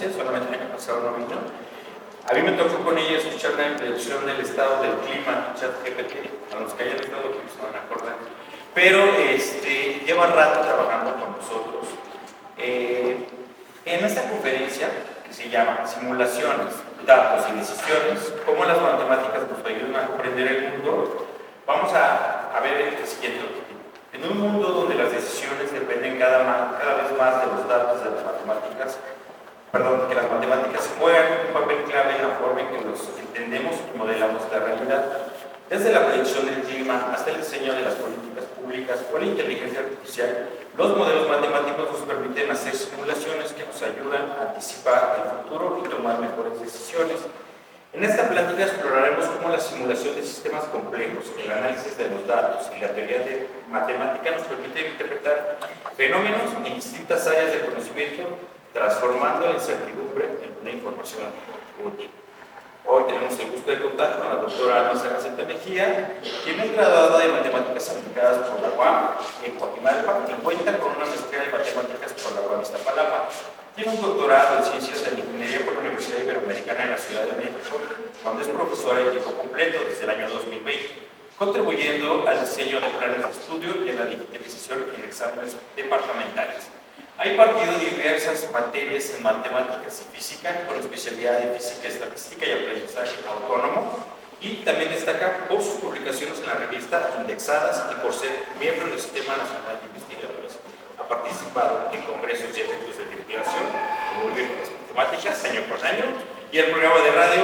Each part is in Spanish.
conferencia, solamente el año pasado no vino. A mí me tocó con ella escuchar una introducción del estado del clima, ChatGPT, a los que hayan estado aquí se van a acordar. Pero lleva rato trabajando con nosotros. En esta conferencia, que se llama Simulaciones, Datos y Decisiones, cómo las matemáticas nos ayudan a comprender el mundo, vamos a ver el siguiente objetivo. En un mundo donde las decisiones dependen cada vez más de los datos de las matemáticas, que las matemáticas juegan un papel clave en la forma en que los entendemos y modelamos la realidad, desde la predicción del clima hasta el diseño de las políticas públicas o la inteligencia artificial. Los modelos matemáticos nos permiten hacer simulaciones que nos ayudan a anticipar el futuro y tomar mejores decisiones. En esta plática exploraremos cómo la simulación de sistemas complejos, el análisis de los datos y la teoría de matemática nos permiten interpretar fenómenos en distintas áreas del conocimiento, transformando la incertidumbre en una información útil. Hoy tenemos el gusto de contar con la doctora Alma Saraceta Mejía, quien es graduada de Matemáticas Aplicadas por la UAM en Coajimalpa y cuenta con una maestría de Matemáticas por la UAM Iztapalapa. Tiene un doctorado en Ciencias de la Ingeniería por la Universidad Iberoamericana en la Ciudad de México, donde es profesora de tiempo completo desde el año 2020, contribuyendo al diseño de planes de estudio y a la digitalización en exámenes departamentales. Ha impartido diversas materias en matemáticas y física, con especialidad en física, estadística y aprendizaje autónomo, y también destaca por sus publicaciones en la revista Indexadas y por ser miembro del Sistema Nacional de Investigadores. Ha participado en congresos y eventos de investigación, divulgando las matemáticas año por año, y el programa de radio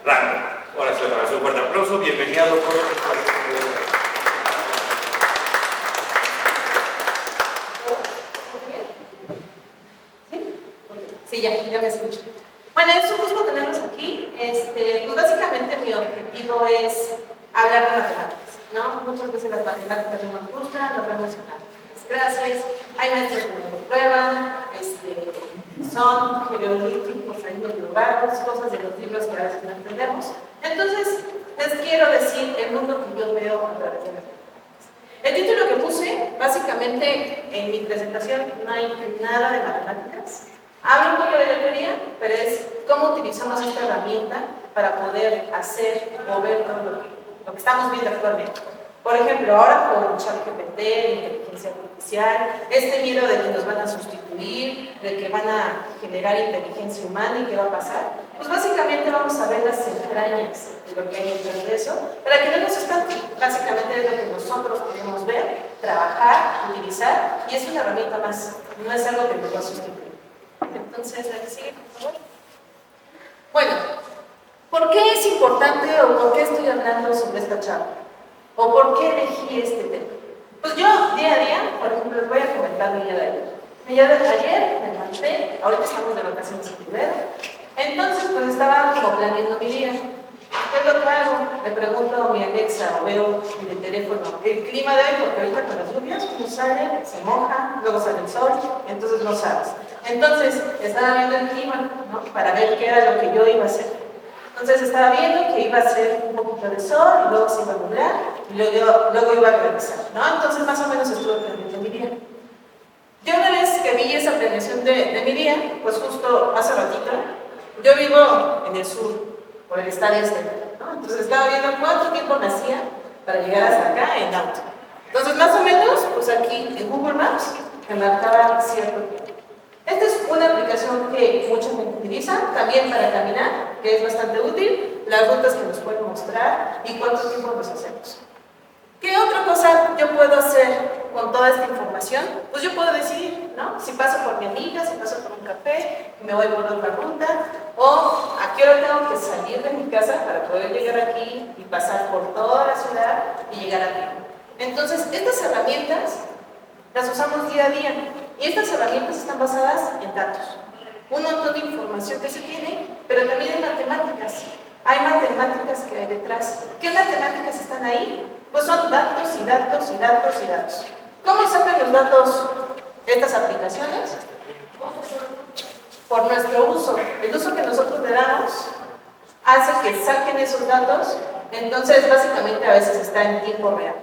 Rango. Ahora sí, un fuerte aplauso, bienvenido, doctor. Sí, ya me escucho. Bueno, es un gusto tenerlos aquí. Pues básicamente mi objetivo es hablar de matemáticas, ¿no? Muchas veces las matemáticas no nos gustan, nos vemos en las clases, hay maestros que nos prueban, son jeroglíficos ahí medio raros, cosas de los libros que a veces no entendemos. Entonces, les quiero decir el mundo que yo veo a través de las matemáticas. El título que puse, básicamente en mi presentación no hay nada de matemáticas. Hablo un poco de la teoría, pero es cómo utilizamos esta herramienta para poder hacer o ver todo lo que estamos viendo actualmente. Por ejemplo, ahora con ChatGPT, inteligencia artificial, este miedo de que nos van a sustituir, de que van a generar inteligencia humana y qué va a pasar, pues básicamente vamos a ver las entrañas de lo que hay detrás de eso, para que no nos espante. Básicamente es lo que nosotros podemos ver, trabajar, utilizar, y es una herramienta más, no es algo que nos va a sustituir. Entonces, la que sigue, por favor. Bueno, ¿por qué es importante o por qué estoy hablando sobre esta charla? ¿O por qué elegí este tema? Pues yo, día a día, por ejemplo, les voy a comentar mi día de ayer. Mi día de ayer me levanté, ahorita estamos de vacaciones en primero, entonces pues estaba como planeando mi día. ¿Qué es lo que hago? Le pregunto a mi Alexa o veo en el teléfono el clima de hoy, porque ahorita con las lluvias uno sale, se moja, luego sale el sol, entonces no sabes. Entonces estaba viendo el clima, ¿no? Para ver qué era lo que yo iba a hacer. Entonces estaba viendo que iba a ser un poquito de sol y luego se iba a nublar y luego iba a regresar, ¿no? Entonces más o menos estuve planeando mi día. Yo una vez que vi esa planeación de mi día, pues justo hace ratito, yo vivo en el sur, por el estadio ¿no? Entonces estaba viendo cuánto tiempo me hacía para llegar hasta acá en auto. Entonces más o menos, pues aquí en Google Maps me marcaba cierto tiempo. Esta es una aplicación que mucha gente utiliza, también para caminar, que es bastante útil, las rutas que nos pueden mostrar y cuánto tiempo nos hacemos. ¿Qué otra cosa yo puedo hacer con toda esta información? Pues yo puedo decidir, ¿no? Si paso por mi amiga, si paso por un café, me voy por otra ruta, o a qué hora tengo que salir de mi casa para poder llegar aquí y pasar por toda la ciudad y llegar a tiempo. Entonces, estas herramientas las usamos día a día y estas herramientas están basadas en datos. Un montón de información que se tiene, pero también en matemáticas. Hay matemáticas que hay detrás. ¿Qué matemáticas están ahí? Pues son datos y datos y datos y datos. ¿Cómo sacan los datos estas aplicaciones? Por nuestro uso. El uso que nosotros le damos hace que saquen esos datos. Entonces, básicamente, a veces está en tiempo real.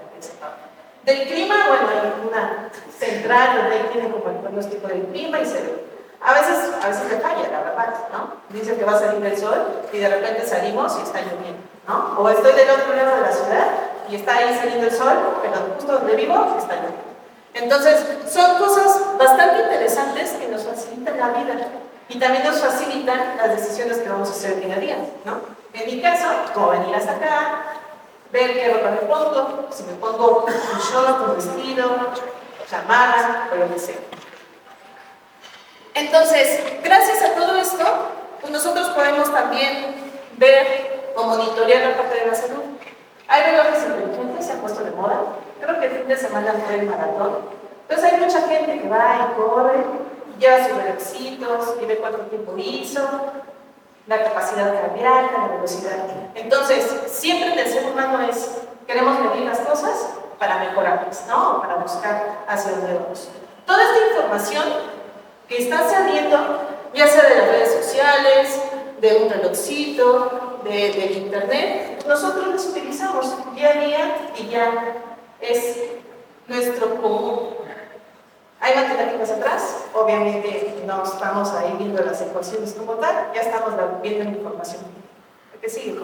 Del clima, bueno, hay una central donde ahí tiene como el pronóstico del clima y se ve. A veces le falla, la verdad. dice que va a salir el sol y de repente salimos y está lloviendo, ¿no? O estoy del otro lado de la ciudad y está ahí saliendo el sol, pero justo donde vivo está lloviendo. Entonces, son cosas bastante interesantes que nos facilitan la vida y también nos facilitan las decisiones que vamos a hacer día a día, ¿no? En mi caso, como venir hasta acá, ver qué ropa me pongo, si me pongo un short, un vestido, chamarra, o lo que sea. Entonces, gracias a todo esto, pues nosotros podemos también ver o monitorear la parte de la salud. Hay relojes inteligentes, se han puesto de moda. Creo que el fin de semana fue el maratón. Entonces hay mucha gente que va y corre, lleva sus relojitos y ve cuánto tiempo hizo, la capacidad cardíaca, la velocidad. Entonces, siempre en el ser humano queremos medir las cosas para mejorarlas, ¿no? Para buscar hacia dónde vamos. Toda esta información que está saliendo, ya sea de las redes sociales, de un relojcito, del internet, nosotros las utilizamos día a día y ya es nuestro común. Hay matemáticas atrás, obviamente no estamos ahí viendo las ecuaciones como tal, ya estamos viendo la información. ¿Qué sigue?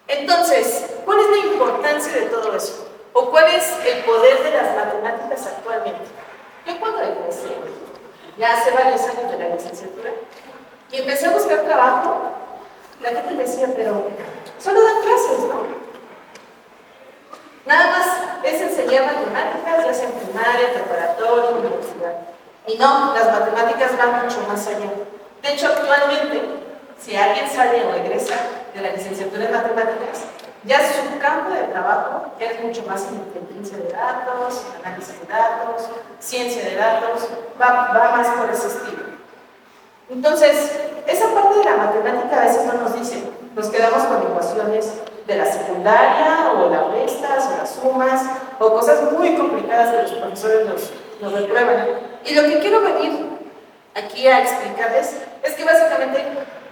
Entonces, ¿cuál es la importancia de todo eso? ¿O cuál es el poder de las matemáticas actualmente? Yo cuando empecé, ya hace varios años de la licenciatura, y empecé a buscar trabajo, la gente me decía, pero solo dan clases, ¿no? Nada más es enseñar matemáticas, ya sea en primaria, preparatoria, universidad. Y no, las matemáticas van mucho más allá. De hecho, actualmente, si alguien sale o egresa de la licenciatura en matemáticas, ya su campo de trabajo ya es mucho más en inteligencia de datos, análisis de datos, ciencia de datos, va más por ese estilo. Entonces, esa parte de la matemática a veces no nos dice, nos quedamos con ecuaciones de la secundaria, o las restas, o las sumas, o cosas muy complicadas que los profesores nos reprueban. Y lo que quiero venir aquí a explicarles es que básicamente,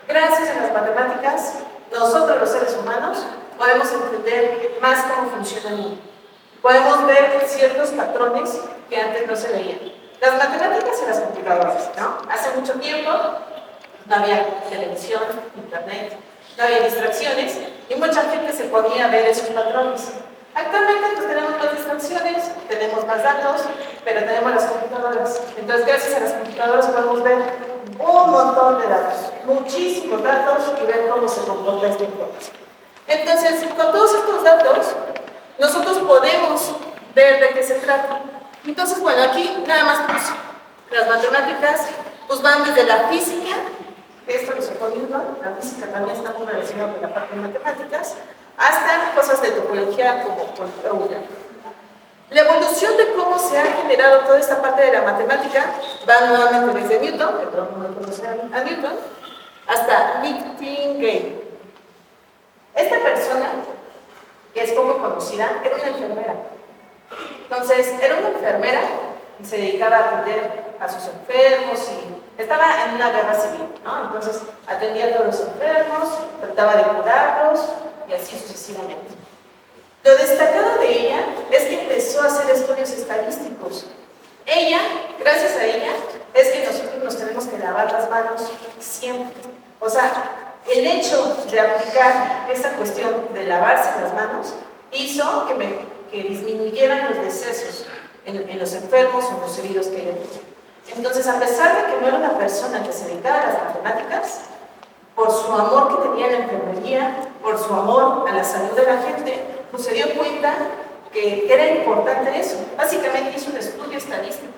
gracias a las matemáticas, nosotros los seres humanos podemos entender más cómo funciona el mundo. Podemos ver ciertos patrones que antes no se veían. Las matemáticas y las computadoras, ¿no? Hace mucho tiempo no había televisión, internet, no había distracciones y mucha gente se ponía a ver esos patrones. Actualmente pues tenemos más distracciones, tenemos más datos, pero tenemos las computadoras. Entonces gracias a las computadoras podemos ver un montón de datos, muchísimos datos y ver cómo se comporta esta información. Entonces con todos estos datos nosotros podemos ver de qué se trata. Entonces bueno, aquí nada más pues, las matemáticas pues van desde la física, esto lo sacó Newton, la física también está muy relacionada con la parte de matemáticas, hasta cosas de topología como política. La evolución de cómo se ha generado toda esta parte de la matemática va nuevamente desde Newton, que todo el mundo conoce a Newton, hasta Nightingale. Esta persona, que es poco conocida, era una enfermera. Entonces, era una enfermera y se dedicaba a atender a sus enfermos y estaba en una guerra civil, ¿no? Entonces, atendía a todos los enfermos, trataba de curarlos y así sucesivamente. Lo destacado de ella es que empezó a hacer estudios estadísticos. Ella, gracias a ella, es que nosotros nos tenemos que lavar las manos siempre. O sea, el hecho de aplicar esa cuestión de lavarse las manos hizo que disminuyeran los decesos en los enfermos o en los heridos que ella tenía. Entonces, a pesar de que no era una persona que se dedicaba a las matemáticas, por su amor que tenía a la enfermería, por su amor a la salud de la gente, pues se dio cuenta que era importante eso. Básicamente hizo un estudio estadístico.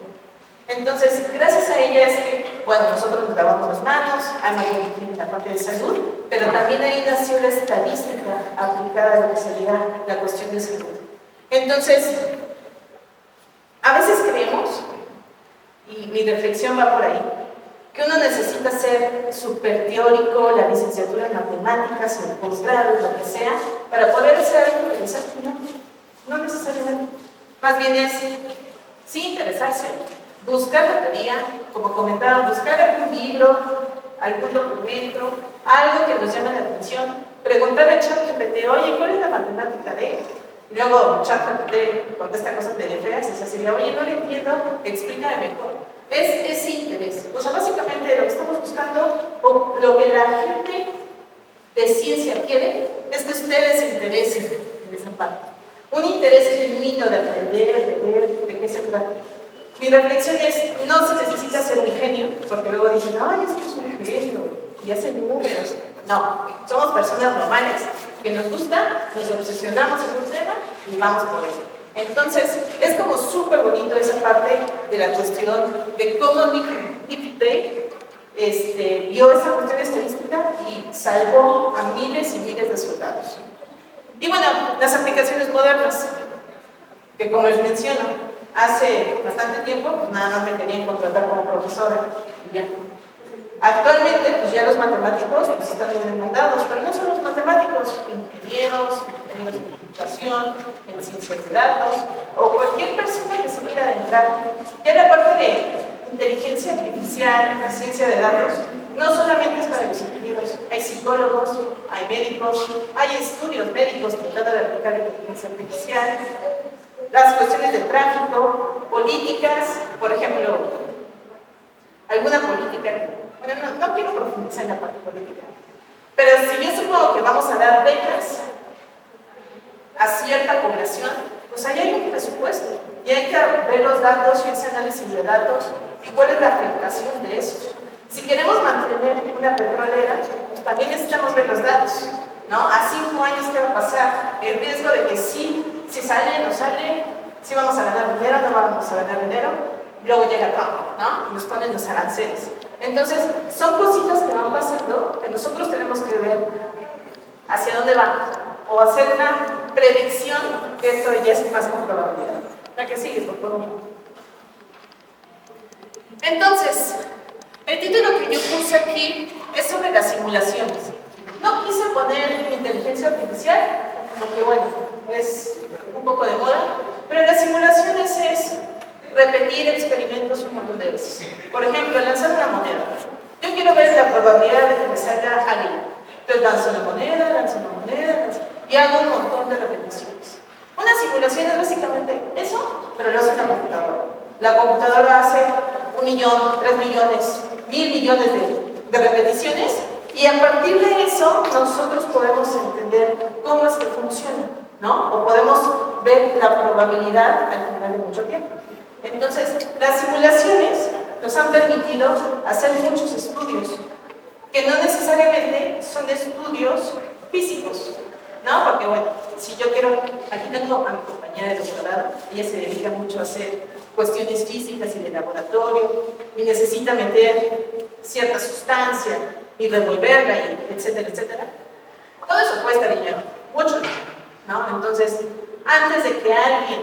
Entonces, gracias a ella es que, bueno, nosotros nos lavamos las manos, hay mayor en la parte de salud, pero también ahí nació la estadística aplicada a lo que sería la cuestión de salud. Entonces, a veces creemos, y mi reflexión va por ahí, que uno necesita ser súper teórico, la licenciatura en matemáticas, el posgrado, lo que sea, para poder hacer algo interesante. No necesariamente. Más bien es, sí interesarse, buscar la teoría, como comentaba, buscar algún libro, algún documento, algo que nos llame la atención, preguntarle a ChatGPT, oye, ¿cuál es la matemática de esto? Y luego ChatGPT contesta cosas de feas y se así, oye, no le entiendo, explícame mejor. Es interés. O sea, básicamente lo que estamos buscando buscando, o lo que la gente de ciencia quiere, es que ustedes se interesen en esa parte. Un interés genuino de aprender, de ver, de qué se trata. Mi reflexión es, no se necesita ser un genio, porque luego dicen, ay, es que es un genio, y hacen números. No, somos personas normales, que nos gusta, nos obsesionamos en un tema y vamos por eso. Entonces, es como súper bonito esa parte de la cuestión de cómo Nick Day vio esa cuestión estadística y salvó a miles y miles de soldados. Y bueno, las aplicaciones modernas, que como les menciono, hace bastante tiempo, pues nada más me querían contratar como profesora y ya. Actualmente, pues ya los matemáticos pues, están bien demandados, pero no solo los matemáticos, ingenieros en computación, en ciencias de datos, o cualquier persona que se quiera adentrar. Ya la parte de inteligencia artificial, la ciencia de datos, no solamente es para los ingenieros, hay psicólogos, hay médicos, hay estudios médicos tratando de aplicar la inteligencia artificial, las cuestiones de tráfico, políticas, por ejemplo, alguna política. Bueno, no quiero profundizar en la parte política, pero si yo supongo que vamos a dar becas a cierta población, pues ahí hay un presupuesto y hay que ver los datos y ese análisis de datos y cuál es la afectación de eso. Si queremos mantener una petrolera, pues también necesitamos ver los datos, ¿no? A 5 años, ¿qué va a pasar? El riesgo de que sí, si sale, no sale, si vamos a ganar dinero, no vamos a ganar dinero, luego llega Trump, ¿no? Y nos ponen los aranceles. Entonces, son cositas que van pasando que nosotros tenemos que ver hacia dónde van o hacer una predicción, que esto ya es más con probabilidad. La que sigue, por favor. Entonces, el título que yo puse aquí es sobre las simulaciones. No quise poner inteligencia artificial, porque bueno, es un poco de moda, pero las simulaciones es repetir experimentos un montón de veces. Por ejemplo, lanzar una moneda. Yo quiero ver la probabilidad de que me salga alguien. Entonces lanzo una moneda, y hago un montón de repeticiones. Una simulación es básicamente eso, pero lo hace la computadora. La computadora hace 1 millón, 3 millones, 1000 millones de repeticiones, y a partir de eso nosotros podemos entender cómo es que funciona, ¿no? O podemos ver la probabilidad al final de mucho tiempo. Entonces, las simulaciones nos han permitido hacer muchos estudios, que no necesariamente son estudios físicos, ¿no? Porque bueno, si yo quiero, aquí tengo a mi compañera de doctorado, ella se dedica mucho a hacer cuestiones físicas y de laboratorio, y necesita meter cierta sustancia y revolverla, y etcétera, etcétera. Todo eso cuesta dinero, mucho dinero, ¿no? Entonces, antes de que alguien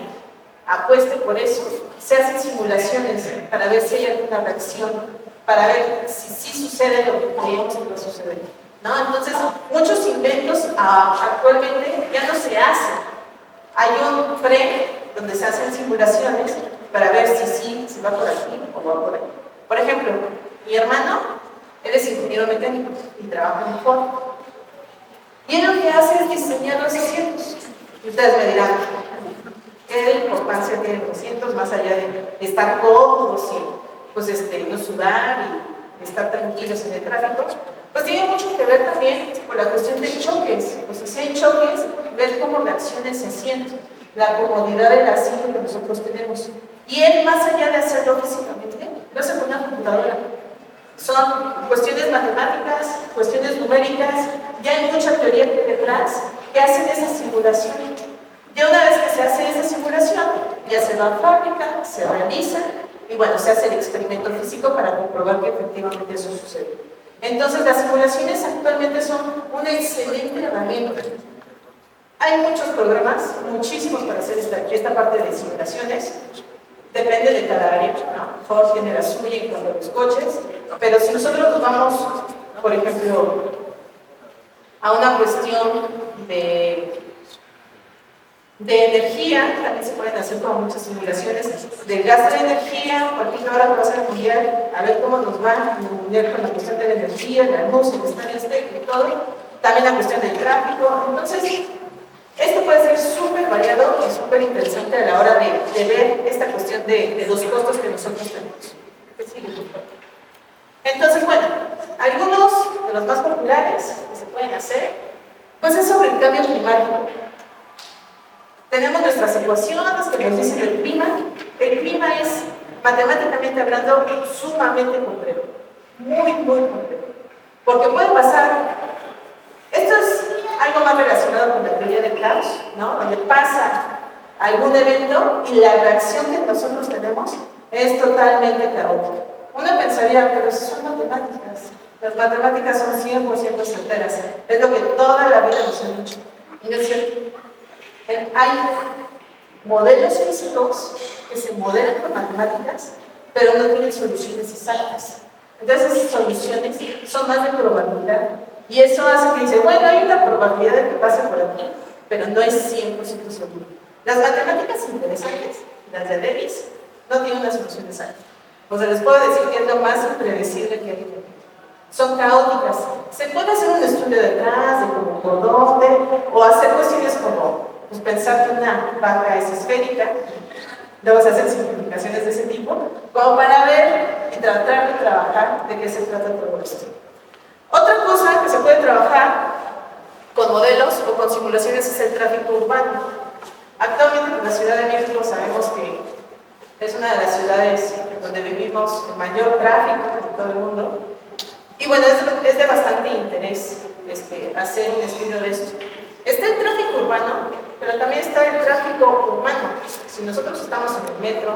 apueste por eso, se hacen simulaciones para ver si hay alguna reacción, para ver si sí sucede lo que creemos que va a suceder, ¿no? Entonces, muchos inventos actualmente ya no se hacen. Hay un pre donde se hacen simulaciones para ver si sí se va por aquí o va por ahí. Por ejemplo, mi hermano, él es ingeniero mecánico y trabaja en Ford. Y él lo que hace es diseñar los asientos. Y ustedes me dirán, ¿qué importancia tienen los asientos más allá de estar cómodos y pues, no sudar y estar tranquilos en el tráfico? Pues tiene mucho que ver también con la cuestión de choques. Pues si hay choques, ver cómo reacciona ese asiento, la comodidad del asiento que nosotros tenemos. Y él, más allá de hacerlo físicamente, lo hace con una computadora. Son cuestiones matemáticas, cuestiones numéricas, ya hay mucha teoría detrás que hacen esa simulación. Ya una vez que se hace esa simulación, ya se va a fábrica, se realiza y bueno, se hace el experimento físico para comprobar que efectivamente eso sucede. Entonces, las simulaciones actualmente son una excelente herramienta. Hay muchos programas, muchísimos para hacer esta parte de simulaciones. Depende de cada área, ¿no? Ford tiene la suya en cuanto a los coches, pero si nosotros nos vamos, por ejemplo, a una cuestión de energía, también se pueden hacer como muchas simulaciones del gasto de energía, por ejemplo, ahora vamos a mundial, a ver cómo nos va en el mundial con la cuestión de la energía, la luz, el estadio y todo, también la cuestión del tráfico. Entonces, esto puede ser súper variado y súper interesante a la hora de ver esta cuestión de los costos que nosotros tenemos. Entonces, bueno, de los más populares que se pueden hacer, pues es sobre el cambio climático. Tenemos nuestras ecuaciones que nos dicen el clima. El clima es, matemáticamente hablando, sumamente complejo. Muy, muy complejo. Porque puede pasar, esto es algo más relacionado con la teoría del caos, ¿no? Donde pasa algún evento y la reacción que nosotros tenemos es totalmente caótica. Uno pensaría, pero si son matemáticas, las matemáticas son 100% certeras, es lo que toda la vida nos han dicho. Y no es cierto. Hay modelos físicos que se modelan con matemáticas, pero no tienen soluciones exactas. Entonces esas soluciones son más de probabilidad. Y eso hace que dice, bueno, hay una probabilidad de que pase por aquí, pero no es 100% seguro. Las matemáticas interesantes, las de Davis, no tienen una solución exacta. O sea, les puedo decir que es lo más impredecible que hay. Son caóticas. Se puede hacer un estudio detrás, de cómo, por dónde, o hacer cuestiones como pues, pensar que una vaca es esférica, luego se hacen simplificaciones de ese tipo, como para ver y tratar de trabajar de qué se trata todo esto. Otra cosa que se puede trabajar con modelos o con simulaciones es el tráfico urbano. Actualmente en la Ciudad de México sabemos que es una de las ciudades donde vivimos el mayor tráfico de todo el mundo. Y bueno, es de bastante interés hacer un estudio de esto. Está el tráfico urbano, pero también está el tráfico humano. Si nosotros estamos en el metro,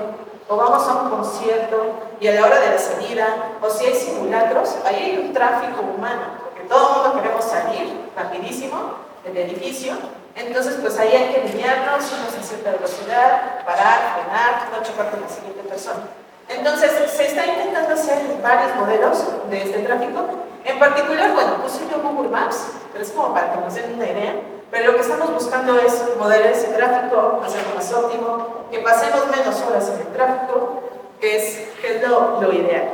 o vamos a un concierto, y a la hora de la salida, o si hay simulacros, ahí hay un tráfico humano, porque todo el mundo queremos salir rapidísimo del edificio. Entonces, pues ahí hay que alinearnos, irnos a cierta velocidad, parar, frenar, no chocar con la siguiente persona. Entonces, se está intentando hacer varios modelos de este tráfico. En particular, bueno, puse yo Google Maps, pero es como para que nos den una idea. Pero lo que estamos buscando es modelar ese tráfico, hacerlo más óptimo, que pasemos menos horas en el tráfico, que es lo ideal.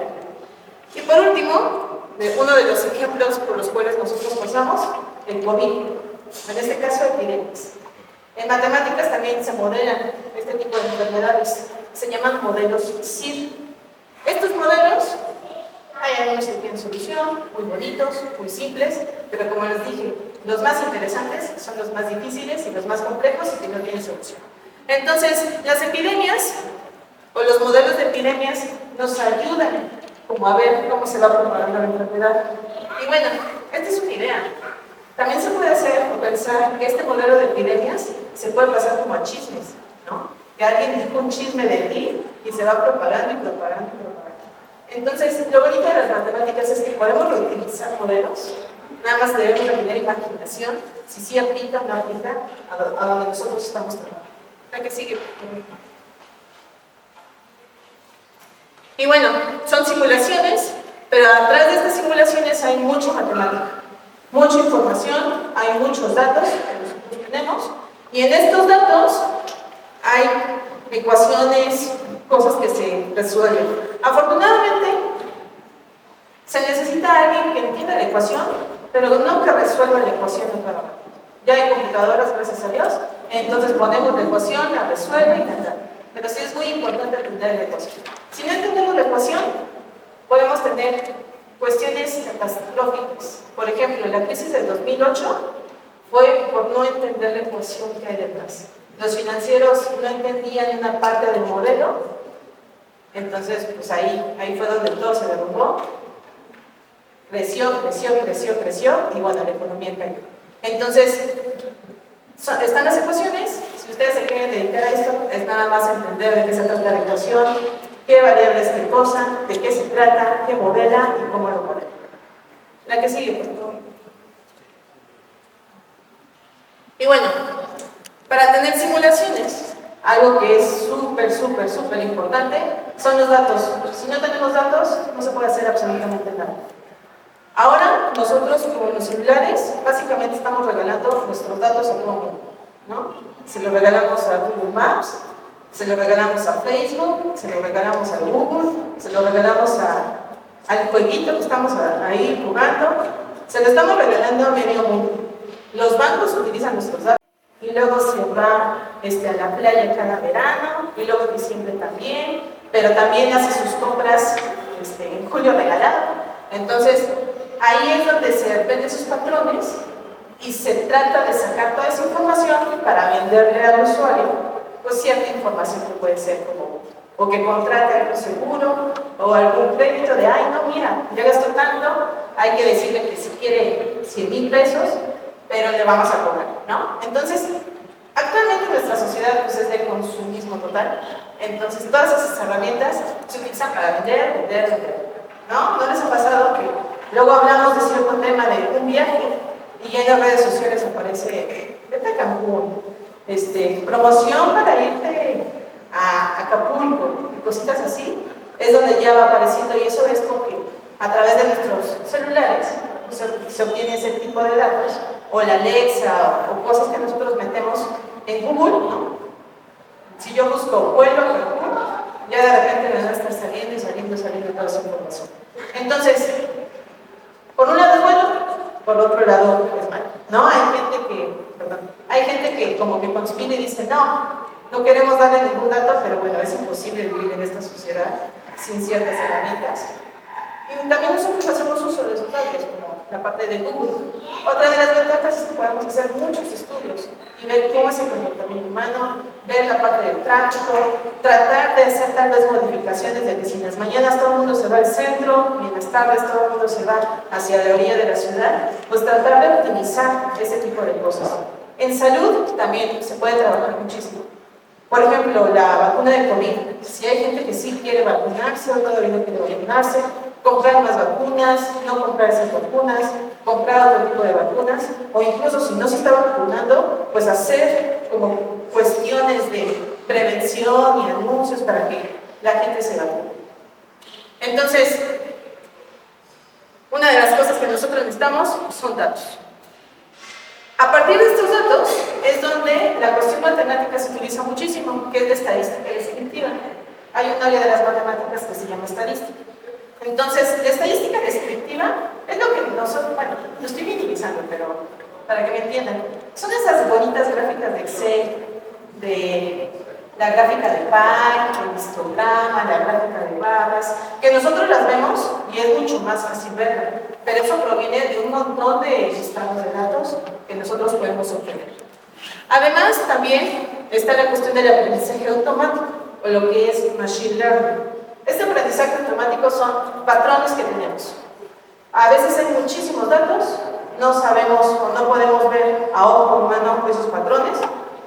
Y por último, uno de los ejemplos por los cuales nosotros pasamos, el COVID. En este caso, epidemias. En matemáticas también se modelan este tipo de enfermedades. Se llaman modelos CIR. Estos modelos, hay algunos que tienen solución, muy bonitos, muy simples, pero como les dije, los más interesantes son los más difíciles y los más complejos y que no tienen solución. Entonces, las epidemias o los modelos de epidemias nos ayudan como a ver cómo se va propagando la enfermedad. Y bueno, esta es una idea. También se puede hacer o pensar que este modelo de epidemias se puede pasar como a chismes, ¿no? Que alguien dijo un chisme de ti y se va propagando y propagando y propagando. Entonces, lo bonito de las matemáticas es que podemos reutilizar modelos, nada más debemos de tener imaginación, si sí aplica o no aplica a donde nosotros estamos trabajando. ¿La que sigue? Y bueno, son simulaciones, pero atrás de estas simulaciones hay mucha matemática, mucha información, hay muchos datos que nosotros tenemos, y en estos datos hay ecuaciones, cosas que se resuelven. Afortunadamente, se necesita alguien que entienda la ecuación, pero no que resuelva la ecuación en cada momento. Ya hay computadoras, gracias a Dios, entonces ponemos la ecuación, la resuelve y tal. Pero sí es muy importante entender la ecuación. Si no entendemos la ecuación, podemos tener cuestiones catastróficas. Por ejemplo, la crisis del 2008 fue por no entender la ecuación que hay detrás. Los financieros no entendían una parte del modelo, entonces pues ahí fue donde todo se derrumbó. Creció, y bueno, la economía cayó. Entonces, están las ecuaciones. Si ustedes se quieren dedicar a esto, es nada más entender de qué se trata la ecuación, qué variables qué cosa, de qué se trata, qué modela y cómo lo modela. La que sigue, por favor. Y bueno, para tener simulaciones, algo que es súper importante son los datos. Si no tenemos datos, no se puede hacer absolutamente nada. Ahora, nosotros, como los celulares, básicamente estamos regalando nuestros datos a todo el mundo, ¿no? Se los regalamos a Google Maps, se los regalamos a Facebook, se los regalamos a Google, se los regalamos al jueguito que estamos ahí jugando, se lo estamos regalando a medio mundo. Los bancos utilizan nuestros datos y luego se va a la playa cada verano y luego en diciembre también, pero también hace sus compras en julio regalado. Entonces, ahí es donde se aprenden sus patrones y se trata de sacar toda esa información para venderle al usuario pues cierta información que puede ser como o que contrate algún seguro o algún crédito de, ay no, mira, ya gastó tanto, hay que decirle que si quiere 100,000 pesos, pero le vamos a cobrar, ¿no? Entonces, actualmente nuestra sociedad pues, es de consumismo total, entonces todas esas herramientas se utilizan para vender, ¿no? ¿No les ha pasado que luego hablamos de cierto tema de un viaje y ya en las redes sociales aparece, vete a Cancún, promoción para irte a Acapulco y cositas así? Es donde ya va apareciendo y eso es porque a través de nuestros celulares se obtiene ese tipo de datos o la Alexa o cosas que nosotros metemos en Google, ¿no? Si yo busco vuelo a Cancún, ya de repente me va a estar saliendo toda esa información. Entonces, por un lado es bueno, por otro lado es malo, ¿no? Hay gente que como que conspira y dice, no queremos darle ningún dato, pero bueno, es imposible vivir en esta sociedad sin ciertas herramientas. Y también nosotros hacemos uso de esos datos, como la parte de Google. Otra de las ventajas es que podemos hacer muchos estudios y ver cómo es el comportamiento humano, ver la parte del tráfico, tratar de hacer tal vez modificaciones de que si en las mañanas todo el mundo se va al centro y en las tardes todo el mundo se va hacia la orilla de la ciudad, pues tratar de optimizar ese tipo de cosas. En salud también se puede trabajar muchísimo. Por ejemplo, la vacuna de COVID, si hay gente que sí quiere vacunarse o todavía no quiere vacunarse, comprar más vacunas, no comprar esas vacunas, comprar otro tipo de vacunas, o incluso si no se está vacunando, pues hacer como cuestiones de prevención y anuncios para que la gente se vacune. Entonces, una de las cosas que nosotros necesitamos son datos. A partir de estos datos es donde la cuestión matemática se utiliza muchísimo, que es la estadística descriptiva. Hay un área de las matemáticas que se llama estadística. Entonces, la estadística descriptiva es lo que nosotros, bueno, lo estoy minimizando, pero para que me entiendan, son esas bonitas gráficas de Excel, de la gráfica de pie, el histograma, la gráfica de barras, que nosotros las vemos y es mucho más fácil verla, pero eso proviene de un montón de estados de datos que nosotros podemos obtener. Además, también está la cuestión del aprendizaje automático, o lo que es machine learning. Este aprendizaje automático son patrones que tenemos. A veces hay muchísimos datos, no sabemos o no podemos ver a ojo humano esos patrones,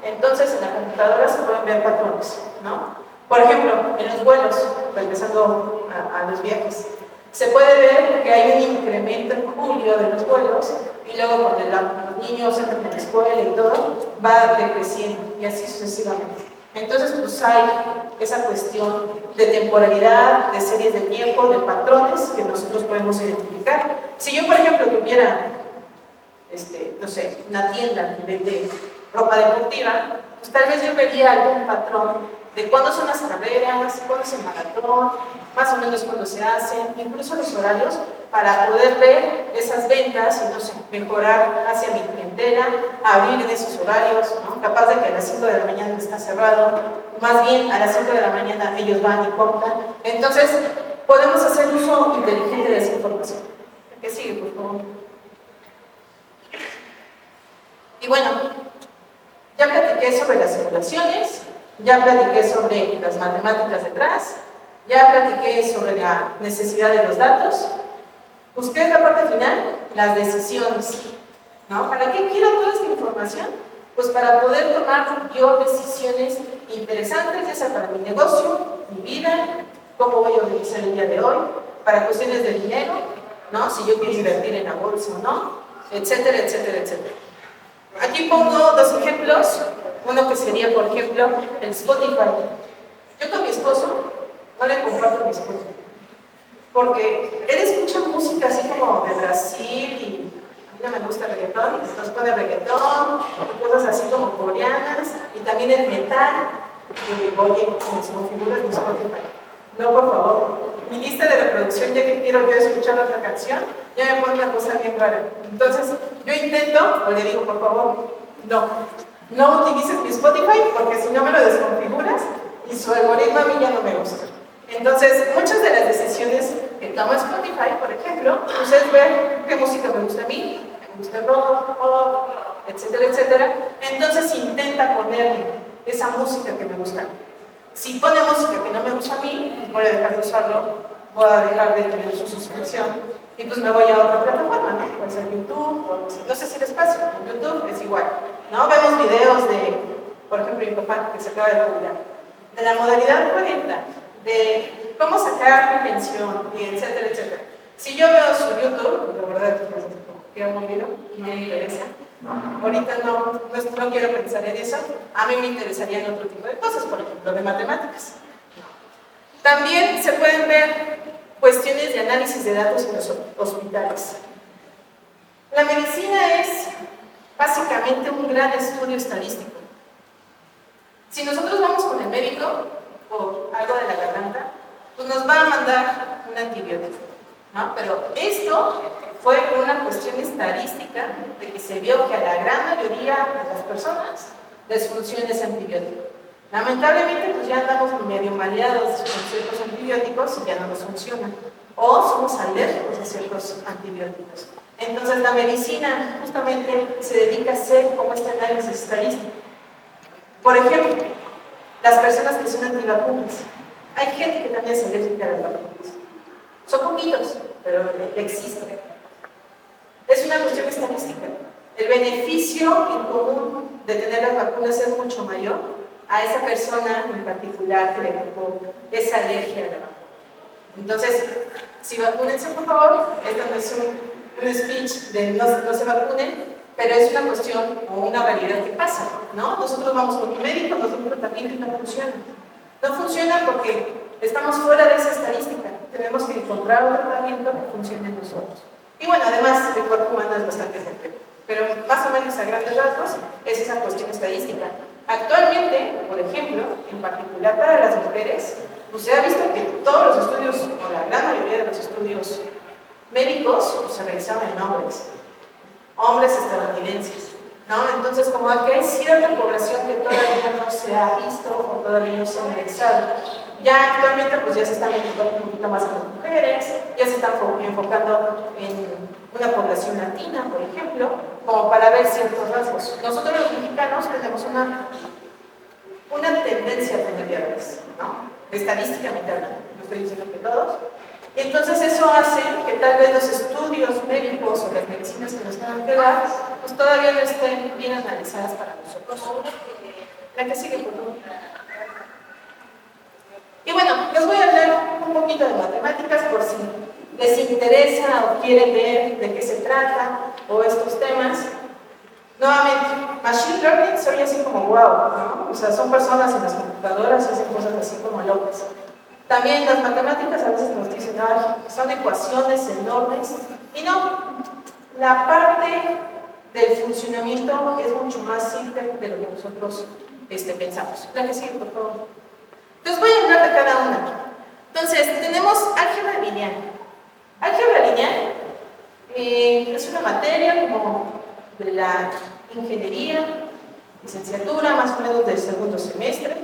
entonces en la computadora se pueden ver patrones, ¿no? Por ejemplo, en los vuelos, regresando a los viajes, se puede ver que hay un incremento en julio de los vuelos y luego cuando los niños entran en la escuela y todo, va decreciendo y así sucesivamente. Entonces, pues hay esa cuestión de temporalidad, de series de tiempo, de patrones que nosotros podemos identificar. Si yo, por ejemplo, tuviera, no sé, una tienda que vende ropa deportiva, pues tal vez yo vería algún patrón de cuándo son las carreras, cuándo es el maratón, más o menos cuándo se hacen, incluso los horarios, para poder ver esas ventas y, no sé, mejorar hacia mi clientela, abrir en esos horarios, ¿no? Capaz de que a las 5 de la mañana está cerrado, más bien a las 5 de la mañana ellos van y compran. Entonces, podemos hacer uso inteligente de esa información. ¿Qué sigue, por favor? Y bueno, ya platiqué sobre las simulaciones, ya platiqué sobre las matemáticas detrás, ya platiqué sobre la necesidad de los datos. Busqué la parte final, las decisiones, ¿no? ¿Para qué quiero toda esta información? Pues para poder tomar yo decisiones interesantes, ya sea para mi negocio, mi vida, cómo voy a organizar el día de hoy, para cuestiones de dinero, ¿no? Si yo quiero invertir en la bolsa o no, etcétera, etcétera, etcétera. Aquí pongo dos ejemplos, uno que sería, por ejemplo, el Spotify. Yo con mi esposo no le comparto mi Spotify, porque él escucha música así como de Brasil y a mí no me gusta el reggaetón, nos pone reggaetón, cosas así como coreanas y también el metal. Y digo, oye, me configuras mi Spotify. No, por favor. Mi lista de reproducción, ya que quiero yo escuchar otra canción, ya me pone una cosa bien rara. Entonces, yo intento, o le digo, por favor, no utilices mi Spotify, porque si no me lo desconfiguras y su algoritmo a mí ya no me gusta. Entonces, muchas de las decisiones que tomo Spotify, por ejemplo, ustedes ven qué música me gusta a mí, me gusta el rock, pop, etcétera, etcétera. Entonces intenta ponerle esa música que me gusta. Si pone música que no me gusta a mí, pues voy a dejar de usarlo, voy a dejar de tener su suscripción y pues me voy a otra plataforma, ¿no? Puede ser YouTube, o no sé si les pasa, en YouTube es igual, ¿no? Vemos videos de, por ejemplo, mi papá que se acaba de jubilar, de la modalidad 40, de cómo sacar mi pensión, y etcétera, etcétera. Si yo veo su YouTube, la verdad es que es un video y me interesa, ahorita no quiero pensar en eso, a mí me interesaría en otro tipo de cosas, por ejemplo, de matemáticas. También se pueden ver cuestiones de análisis de datos en los hospitales. La medicina es básicamente un gran estudio estadístico. Si nosotros vamos con el médico por algo de la garganta, pues nos va a mandar un antibiótico, ¿no? Pero esto fue una cuestión estadística de que se vio que a la gran mayoría de las personas les funciona ese antibiótico. Lamentablemente, pues ya andamos medio mareados con ciertos antibióticos y ya no nos funcionan. O somos alérgicos a ciertos antibióticos. Entonces, la medicina justamente se dedica a hacer como este análisis estadístico. Por ejemplo, las personas que son antivacunas. Hay gente que también es alérgica a las vacunas. Son poquitos, pero existen. Es una cuestión estadística. El beneficio en común de tener las vacunas es mucho mayor a esa persona en particular que le tocó esa alergia a la vacuna. Entonces, si vacúnense por favor, esto no es un speech de no se vacunen, pero es una cuestión o una realidad que pasa, ¿no? Nosotros vamos con un médico, nosotros también no funciona. No funciona porque estamos fuera de esa estadística. Tenemos que encontrar un tratamiento que funcione en nosotros. Y bueno, además, el cuerpo humano es bastante complejo. Pero más o menos a grandes rasgos es esa cuestión estadística. Actualmente, por ejemplo, en particular para las mujeres, pues se ha visto que todos los estudios, o la gran mayoría de los estudios médicos, pues, se realizaban en hombres estadounidenses, ¿no? Entonces, como que hay cierta población que todavía no se ha visto o todavía no se ha analizado. Ya actualmente, pues ya se están enfocando un poquito más en las mujeres, ya se están enfocando en una población latina, por ejemplo, como para ver ciertos rasgos. Nosotros los mexicanos tenemos una tendencia a tener diabetes, ¿no? Estadísticamente hablando, no estoy diciendo que todos. Y entonces eso hace que tal vez los estudios médicos o las medicinas que nos tengan que dar, pues todavía no estén bien analizadas para nosotros. La que sigue, por favor. Y bueno, les voy a hablar un poquito de matemáticas por si les interesa o quieren ver de qué se trata o estos temas. Nuevamente, Machine Learning se oye así como wow, ¿no? O sea, son personas en las computadoras y hacen cosas así como locas. También las matemáticas a veces nos dicen, son ecuaciones enormes. Y no, la parte del funcionamiento es mucho más simple de lo que nosotros pensamos. La que sigue, por favor. Les voy a hablar de cada una. Entonces, tenemos álgebra lineal. Álgebra lineal es una materia como de la ingeniería, licenciatura, más o menos del segundo semestre,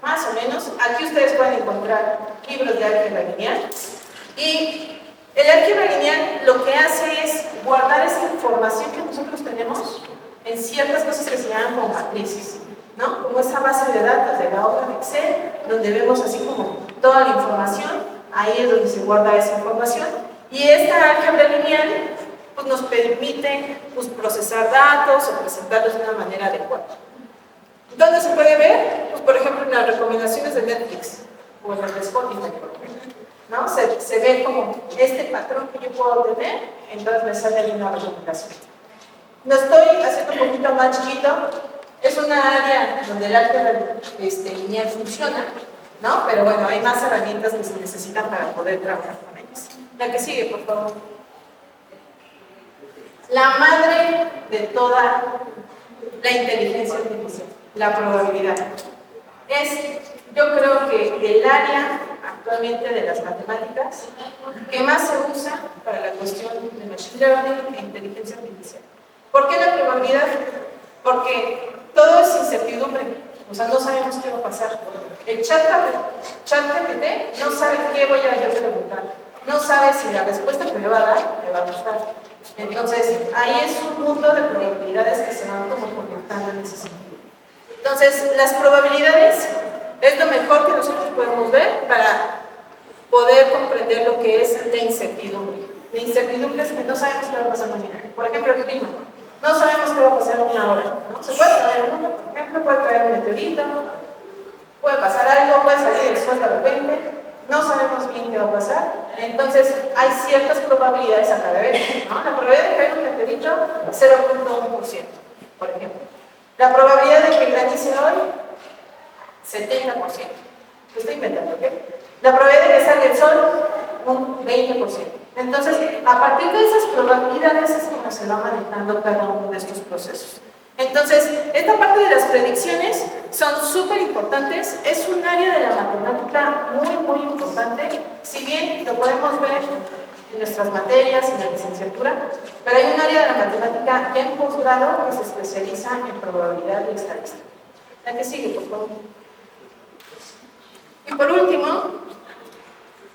más o menos. Aquí ustedes pueden encontrar libros de álgebra lineal. Y el álgebra lineal lo que hace es guardar esa información que nosotros tenemos en ciertas cosas que se llaman como matrices, ¿no? Como esa base de datos de la hoja de Excel, donde vemos así como toda la información, ahí es donde se guarda esa información. Y esta álgebra lineal pues, nos permite pues, procesar datos o presentarlos de una manera adecuada. ¿Dónde se puede ver? Pues, por ejemplo, en las recomendaciones de Netflix o en las de Spotify, ¿no? Se ve como este patrón que yo puedo obtener, entonces me sale ahí una recomendación. Lo estoy haciendo un poquito más chiquito. Es una área donde el álgebra lineal funciona, ¿no? Pero bueno, hay más herramientas que se necesitan para poder trabajar con ellas. La que sigue, por favor. La madre de toda la inteligencia artificial, la probabilidad. Yo creo que el área actualmente de las matemáticas que más se usa para la cuestión de machine learning e inteligencia artificial. ¿Por qué la probabilidad? Porque todo es incertidumbre, o sea, no sabemos qué va a pasar. El chat GPT no sabe qué voy a yo preguntar. no sabe si la respuesta que le va a dar le va a gustar. Entonces, ahí es un mundo de probabilidades que se van como conectando en ese sentido. Entonces, las probabilidades es lo mejor que nosotros podemos ver para poder comprender lo que es la incertidumbre. La incertidumbre es que no sabemos qué va a pasar mañana. Por ejemplo, el clima. No sabemos qué va a pasar en una hora, ¿no? Se puede traer el mundo, por ejemplo, puede traer un meteorito, puede pasar algo, puede salir el sol de repente, no sabemos bien qué va a pasar. Entonces, hay ciertas probabilidades a cada vez, ¿no? La probabilidad de caer un meteorito, 0.1%, por ejemplo. La probabilidad de que granice hoy, 70%. Lo estoy inventando, ¿ok? La probabilidad de que salga el sol, un 20%. Entonces, a partir de esas probabilidades es como se va manejando cada uno de estos procesos. Entonces, esta parte de las predicciones son súper importantes, es un área de la matemática muy importante, si bien lo podemos ver en nuestras materias, en la licenciatura, pero hay un área de la matemática en posgrado que se especializa en probabilidad y estadística. La que sigue, por favor. Y por último,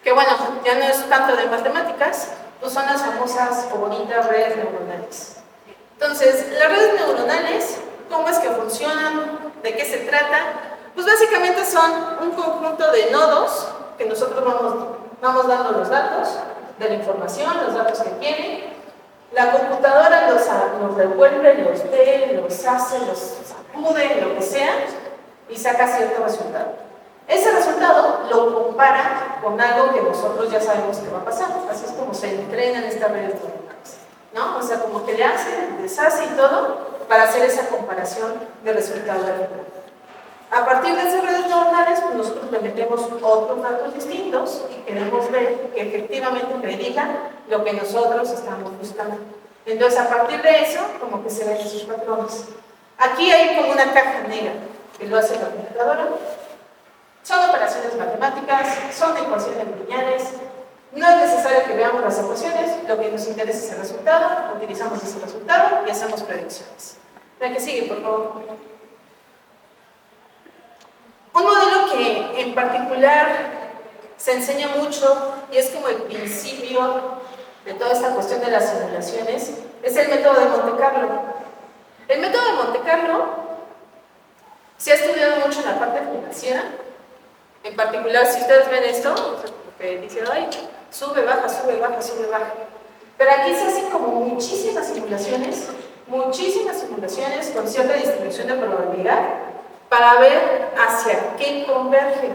que bueno, ya no es tanto de matemáticas, pues son las famosas o bonitas redes neuronales. Entonces, las redes neuronales, ¿cómo es que funcionan? ¿De qué se trata? Pues básicamente son un conjunto de nodos que nosotros vamos dando los datos de la información, los datos que quieren. La computadora los revuelve, los lee, los hace, los sacude, lo que sea, y saca cierto resultado. Ese resultado lo compara con algo que nosotros ya sabemos que va a pasar. Así es como se entrenan estas redes neuronales, ¿no? O sea, como que le hace, deshace y todo para hacer esa comparación de resultado de la. A partir de esas redes neuronales, pues nosotros le metemos otros datos distintos y queremos ver que efectivamente predigan lo que nosotros estamos buscando. Entonces, a partir de eso, como que se ven esos patrones. Aquí hay como una caja negra que lo hace la computadora. Son operaciones matemáticas, son ecuaciones lineales. No es necesario que veamos las ecuaciones, lo que nos interesa es el resultado, utilizamos ese resultado y hacemos predicciones. La que sigue, por favor. Un modelo que en particular se enseña mucho y es como el principio de toda esta cuestión de las simulaciones es el método de Monte Carlo. El método de Monte Carlo se ha estudiado mucho en la parte financiera. En particular, si ustedes ven esto, que dicen, ay, sube, baja, sube, baja, sube, baja. Pero aquí se hacen como muchísimas simulaciones con cierta distribución de probabilidad para ver hacia qué converge.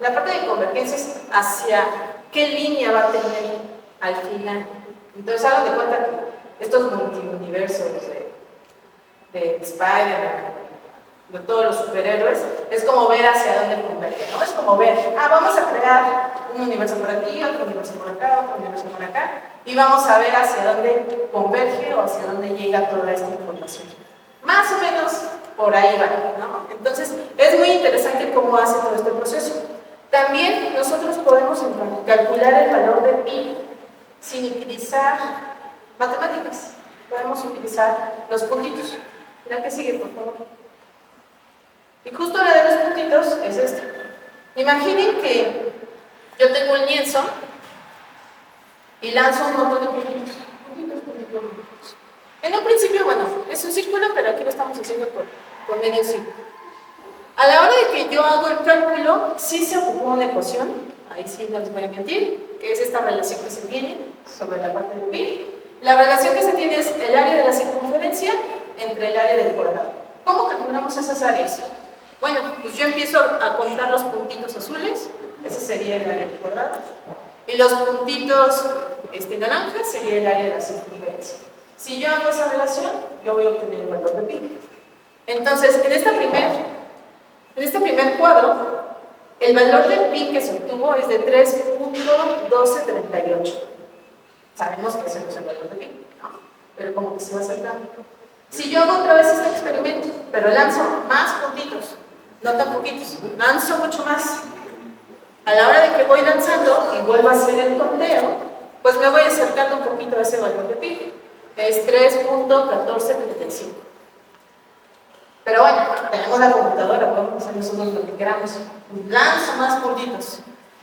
La parte de convergencia es hacia qué línea va a tener al final. Entonces, hagan de cuenta que estos multiuniversos de Spider-Man, de todos los superhéroes, es como ver hacia dónde converge, ¿no? Es como ver, vamos a crear un universo por aquí, otro universo por acá, otro universo por acá, y vamos a ver hacia dónde converge o hacia dónde llega toda esta información. Más o menos por ahí va, ¿no? Entonces, es muy interesante cómo hace todo este proceso. También nosotros podemos calcular el valor de pi sin utilizar matemáticas. Podemos utilizar los puntitos. Mira que sigue, por favor. Y justo la de los puntitos es esta. Imaginen que yo tengo un lienzo y lanzo un montón de puntitos. En un principio, bueno, es un círculo, pero aquí lo estamos haciendo por medio círculo. A la hora de que yo hago el cálculo, sí se ocupó una ecuación, ahí sí no les voy a mentir, que es esta relación que se tiene sobre la parte del pi. La relación que se tiene es el área de la circunferencia entre el área del cuadrado. ¿Cómo calculamos esas áreas? Bueno, pues yo empiezo a contar los puntitos azules, ese sería el área del cuadrado, y los puntitos naranjas sería el área de la circunferencia. Si yo hago esa relación, yo voy a obtener el valor de pi. Entonces, en este primer cuadro, el valor de pi que se obtuvo es de 3.1238. Sabemos que ese no es el valor de pi, ¿no? Pero como que se va acercando. Si yo hago otra vez este experimento, pero lanzo más puntitos, no tan poquitos, lanzo mucho más, a la hora de que voy lanzando y vuelvo a hacer el conteo, pues me voy acercando un poquito a ese valor de pi, que es 3.1435. Pero bueno, tenemos la computadora, podemos hacer nosotros lo que queramos. Lanzo más puntitos.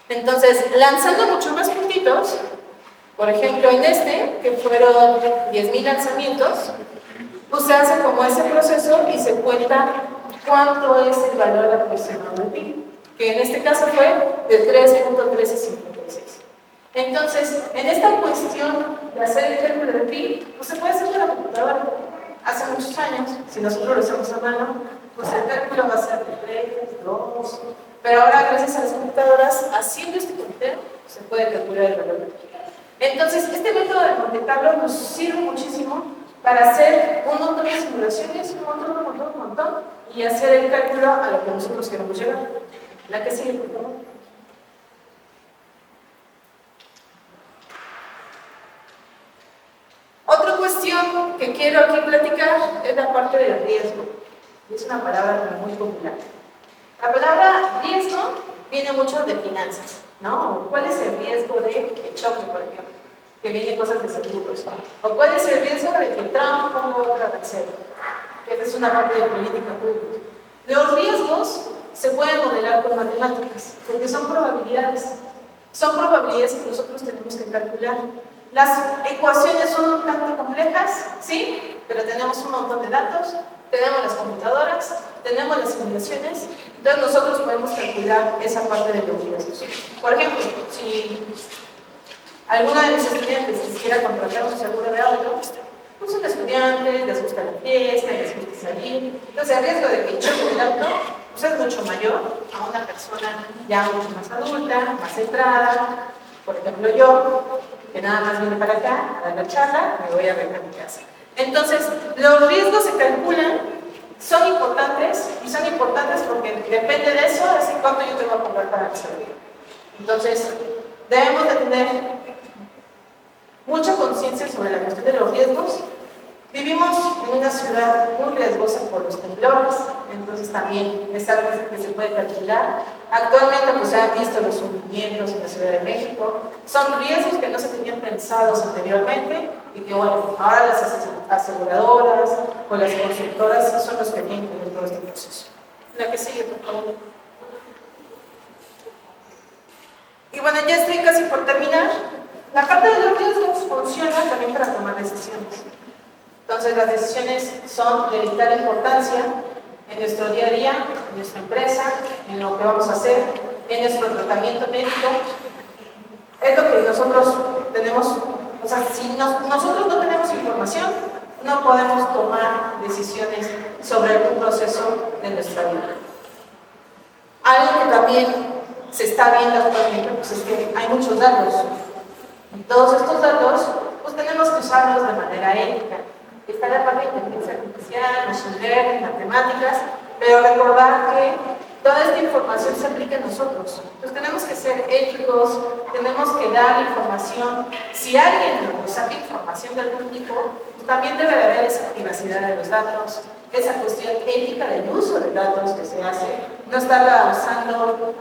Entonces, lanzando muchos más puntitos, por ejemplo, en este, que fueron 10,000 lanzamientos, pues se hace como ese proceso y se cuenta cuánto es el valor aproximado del PIB, que en este caso fue de 3.1356. Entonces, en esta cuestión de hacer el cálculo del PIB, pues se puede hacer con la computadora. Hace muchos años, si nosotros lo hacemos a mano, pues el cálculo va a ser de 3, 2, pero ahora gracias a las computadoras, haciendo este conteo, se puede calcular el valor del PIB. Entonces, este método de Monte Carlo nos sirve muchísimo para hacer un montón de simulaciones, un montón, y hacer el cálculo a lo que nosotros queremos llegar. La que sigue, por favor. Otra cuestión que quiero aquí platicar es la parte del riesgo. Es una palabra muy popular. La palabra riesgo viene mucho de finanzas, ¿no? ¿Cuál es el riesgo de choque, por ejemplo? Que viene cosas de seguros. ¿O cuál es el riesgo de que Trump ponga otra reserva? Esa es una parte de política pública. Los riesgos se pueden modelar con matemáticas, porque son probabilidades. Son probabilidades que nosotros tenemos que calcular. Las ecuaciones son un tanto complejas, sí, pero tenemos un montón de datos, tenemos las computadoras, tenemos las simulaciones, entonces nosotros podemos calcular esa parte de los riesgos. Por ejemplo, si alguna de mis estudiantes quisiera contratar un seguro de auto, pues son estudiantes, les gusta la fiesta, les gusta salir, entonces el riesgo de que choque el auto pues es mucho mayor a una persona ya mucho más adulta, más centrada. Por ejemplo, yo, que nada más vine para acá a dar la charla, me voy a ver a mi casa. Entonces, los riesgos se calculan, son importantes, y son importantes porque depende de eso, es en cuánto yo tengo que comprar para mi salud. Entonces, debemos de tener mucha conciencia sobre la cuestión de los riesgos. Vivimos en una ciudad muy riesgosa por los temblores, entonces también es algo que se puede calcular. Actualmente pues, se han visto los hundimientos en la Ciudad de México. Son riesgos que no se tenían pensados anteriormente y que bueno, ahora las aseguradoras o las constructoras son los que tienen que ver todo este proceso. La que sigue, por favor. Y bueno, ya estoy casi por terminar. La parte de los riesgos funciona también para tomar decisiones. Entonces, las decisiones son de vital importancia en nuestro día a día, en nuestra empresa, en lo que vamos a hacer, en nuestro tratamiento médico. Es lo que nosotros tenemos, o sea, si nosotros no tenemos información, no podemos tomar decisiones sobre algún proceso de nuestra vida. Algo que también se está viendo actualmente, pues es que hay muchos datos. Y todos estos datos, pues tenemos que usarlos de manera ética. Está la parte de inteligencia artificial, machine learning, matemáticas, pero recordar que toda esta información se aplica a nosotros. Entonces tenemos que ser éticos, tenemos que dar información. Si alguien nos saca información de algún tipo, pues también debe de haber esa privacidad de los datos, esa cuestión ética del uso de datos que se hace, no estarla usando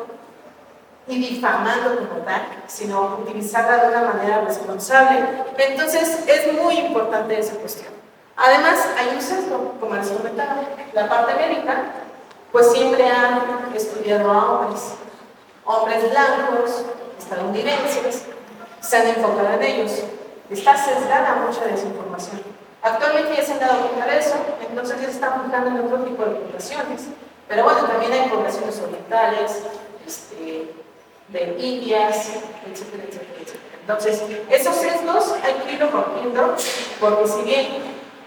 y difamando como tal, sino utilizarla de una manera responsable. Entonces es muy importante esa cuestión. Además, hay un sesgo, como les comentaba, la parte médica, pues siempre han estudiado a hombres blancos, estadounidenses, se han enfocado en ellos. Está sesgada mucha desinformación. Actualmente ya se han dado cuenta de eso, entonces ya se están fijando en otro tipo de poblaciones. Pero bueno, también hay poblaciones orientales, de Indias, etcétera, etcétera, etcétera. Entonces, esos sesgos hay que irlo rompiendo, porque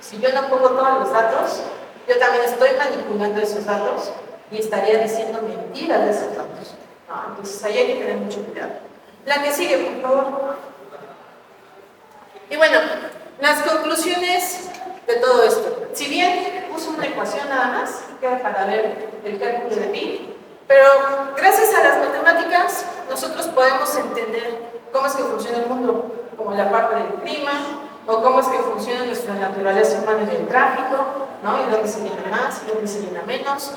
si yo no pongo todos los datos, yo también estoy manipulando esos datos y estaría diciendo mentiras de esos datos. ¿No? Entonces, ahí hay que tener mucho cuidado. La que sigue, por favor. Y bueno, las conclusiones de todo esto. Si bien puse una ecuación nada más, queda para ver el cálculo de PIB, pero gracias a las matemáticas nosotros podemos entender cómo es que funciona el mundo, como la parte del clima, o cómo es que funciona nuestra naturaleza humana en el tráfico, ¿no? Y dónde se llena más, y dónde se llena menos,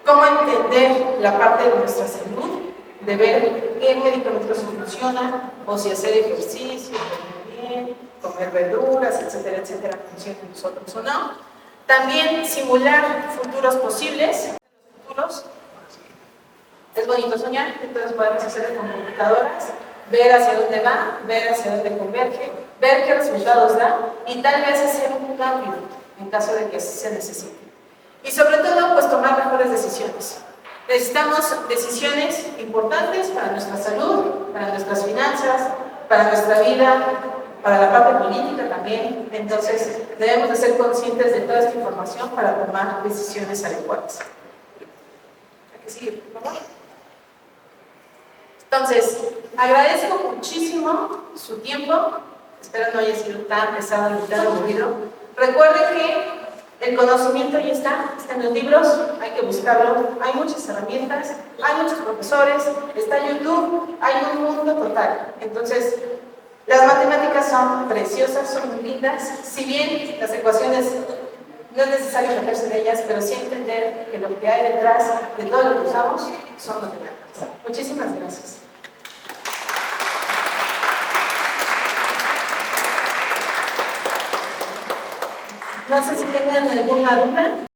cómo entender la parte de nuestra salud, de ver qué medicamentos funcionan, o si hacer ejercicio, comer bien, comer verduras, etcétera, etcétera, funciona en nosotros o no. También simular futuros posibles, futuros. Es bonito soñar, entonces podemos hacerlo con computadoras, ver hacia dónde va, ver hacia dónde converge, ver qué resultados da y tal vez hacer un cambio en caso de que así se necesite. Y sobre todo, pues tomar mejores decisiones. Necesitamos decisiones importantes para nuestra salud, para nuestras finanzas, para nuestra vida, para la parte política también. Entonces, debemos de ser conscientes de toda esta información para tomar decisiones adecuadas. Hay que seguir, por favor. Entonces, agradezco muchísimo su tiempo. Espero no haya sido tan pesado ni tan aburrido. Recuerden que el conocimiento ya está en los libros, hay que buscarlo. Hay muchas herramientas, hay muchos profesores, está YouTube, hay un mundo total. Entonces, las matemáticas son preciosas, son muy lindas. Si bien las ecuaciones no es necesario meterse en ellas, pero sí entender que lo que hay detrás de todo lo que usamos son matemáticas. Muchísimas gracias. No sé si tengan alguna duda.